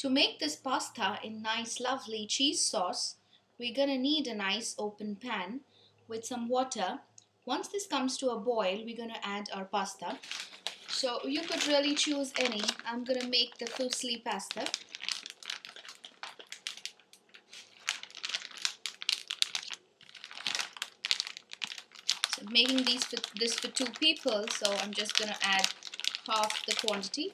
To make this pasta in nice lovely cheese sauce, we're gonna need a nice open pan with some water. Once this comes to a boil, we're gonna add our pasta. So you could really choose any. I'm gonna make the fusilli pasta. So making this for two people, so I'm just gonna add half the quantity.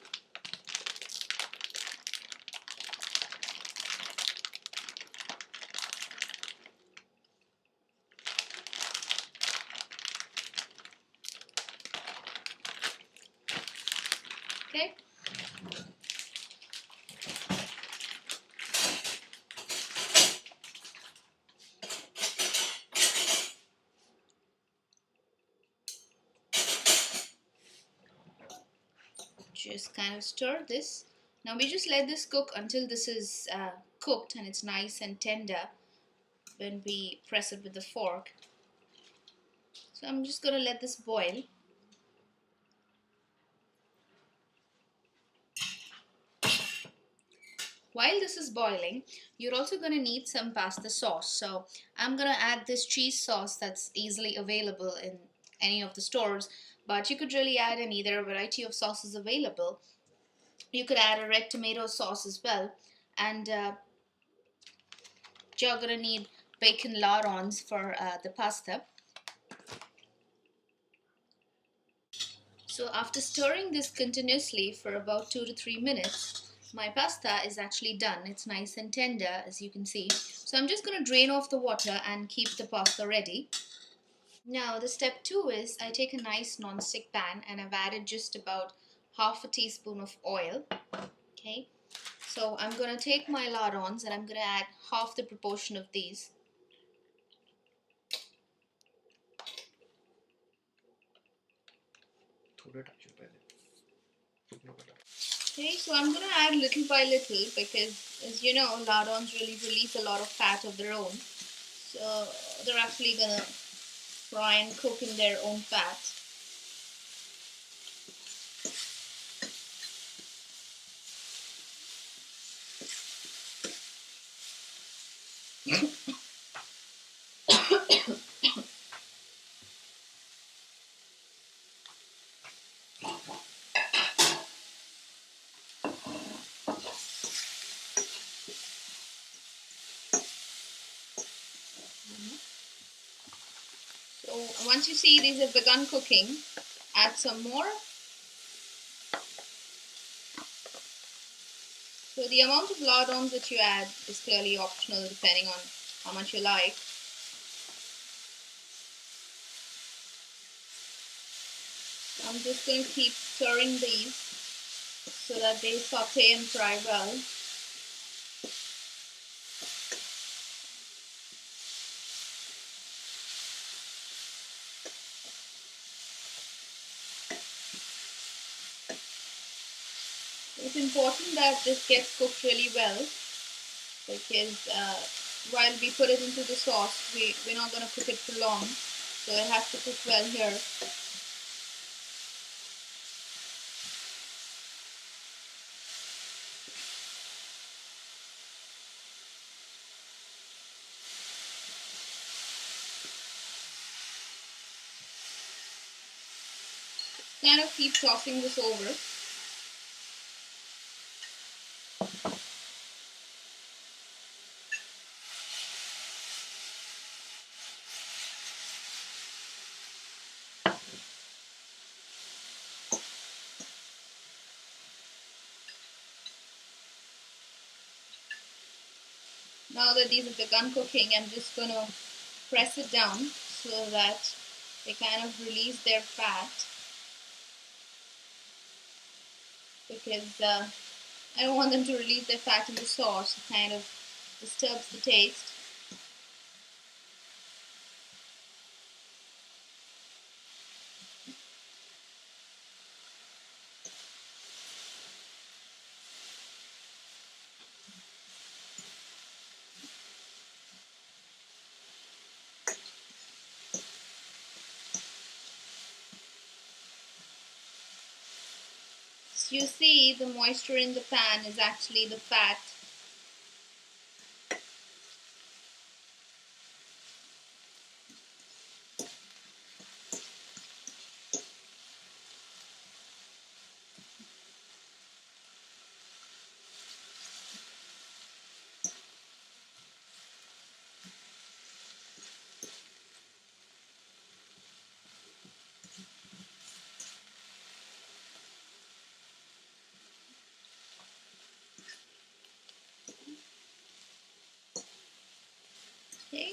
Okay. Just kind of stir this. Now we just let this cook until this is cooked and it's nice and tender when we press it with the fork. So I'm just gonna let this boil. While this is boiling, you're also going to need some pasta sauce. So I'm going to add this cheese sauce that's easily available in any of the stores, but you could really add any. There are a variety of sauces available. You could add a red tomato sauce as well. And you're going to need bacon lardons for the pasta. So after stirring this continuously for about 2 to 3 minutes, my pasta is actually done. It's nice and tender, as you can see. So I'm just going to drain off the water and keep the pasta ready. Now the step 2 is I take a nice non-stick pan and I've added just about half a teaspoon of oil. Okay, so I'm going to take my lardons and I'm going to add half the proportion of these. Okay, so I'm going to add little by little because, as you know, lardons really release a lot of fat of their own. So they're actually going to fry and cook in their own fat. So once you see these have begun cooking, add some more. So the amount of lardons that you add is clearly optional depending on how much you like. I'm just going to keep stirring these so that they saute and fry well. It's important that this gets cooked really well because while we put it into the sauce, we're not going to cook it for long, so it has to cook well here. Kind of keep tossing this over. Now that these have begun cooking, I'm just going to press it down so that they kind of release their fat, because I don't want them to release their fat in the sauce. It kind of disturbs the taste. you see, the moisture in the pan is actually the fat. Okay,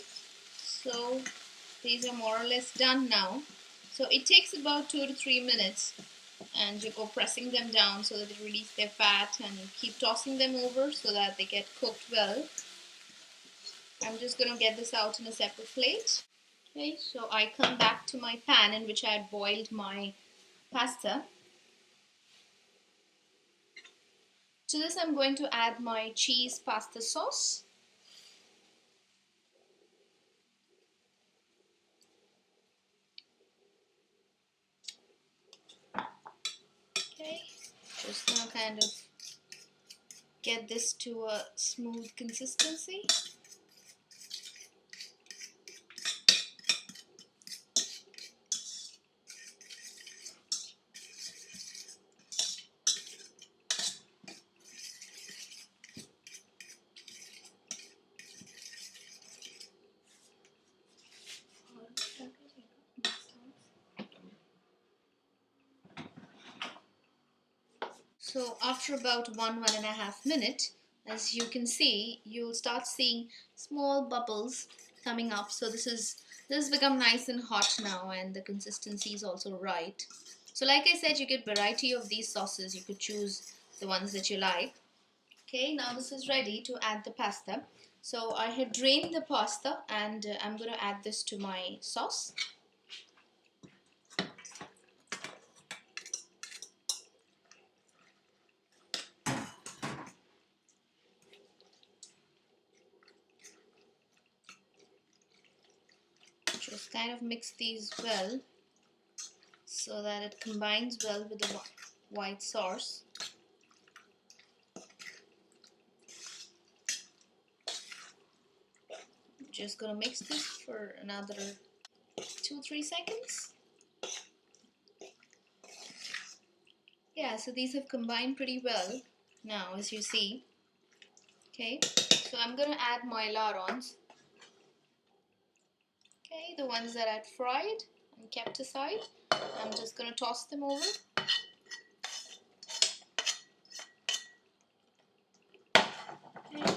so these are more or less done now. So it takes about 2 to 3 minutes, and you go pressing them down so that they release their fat, and you keep tossing them over so that they get cooked well. I'm just going to get this out in a separate plate. Okay, so I come back to my pan in which I had boiled my pasta. To this I'm going to add my cheese pasta sauce. Okay, just gonna kind of get this to a smooth consistency. So after about 1.5 minutes, as you can see, you'll start seeing small bubbles coming up. So this has become nice and hot now, and the consistency is also right. So like I said, you get variety of these sauces. You could choose the ones that you like. Okay, now this is ready to add the pasta. So I had drained the pasta, and I'm going to add this to my sauce. Just kind of mix these well so that it combines well with the white sauce. Just gonna mix this for another 2-3 seconds. Yeah, so these have combined pretty well now, as you see. Okay, so I'm gonna add my lardons. Okay, the ones that I'd fried and kept aside. I'm just gonna toss them over. Okay.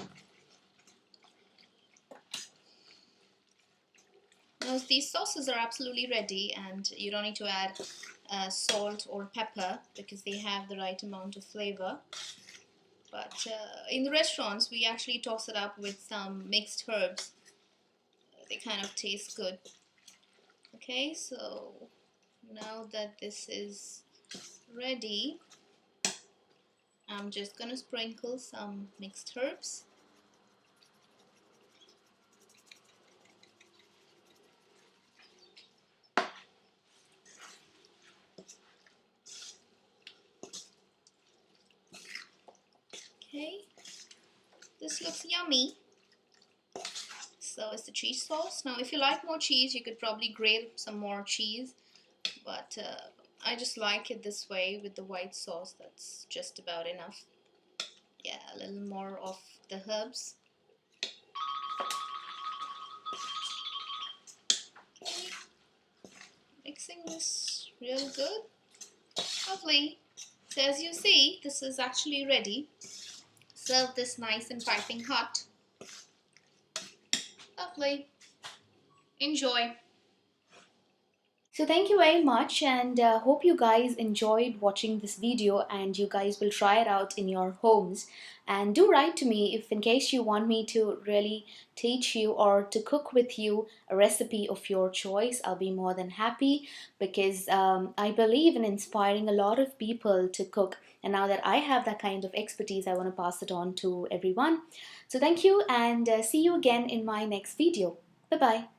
Now these sauces are absolutely ready, and you don't need to add salt or pepper because they have the right amount of flavor. But in the restaurants, we actually toss it up with some mixed herbs. They kind of taste good. Okay, so now that this is ready, I'm just gonna sprinkle some mixed herbs. Okay, this looks yummy. So is the cheese sauce. Now if you like more cheese, you could probably grate some more cheese, but I just like it this way with the white sauce. That's just about enough. Yeah, a little more of the herbs. Okay. Mixing this real good. Lovely. So as you see, this is actually ready. Serve this nice and piping hot. Lovely. Enjoy. So thank you very much, and hope you guys enjoyed watching this video, and you guys will try it out in your homes. And do write to me if in case you want me to really teach you or to cook with you a recipe of your choice. I'll be more than happy, because I believe in inspiring a lot of people to cook, and now that I have that kind of expertise, I want to pass it on to everyone. So thank you, and see you again in my next video. Bye bye.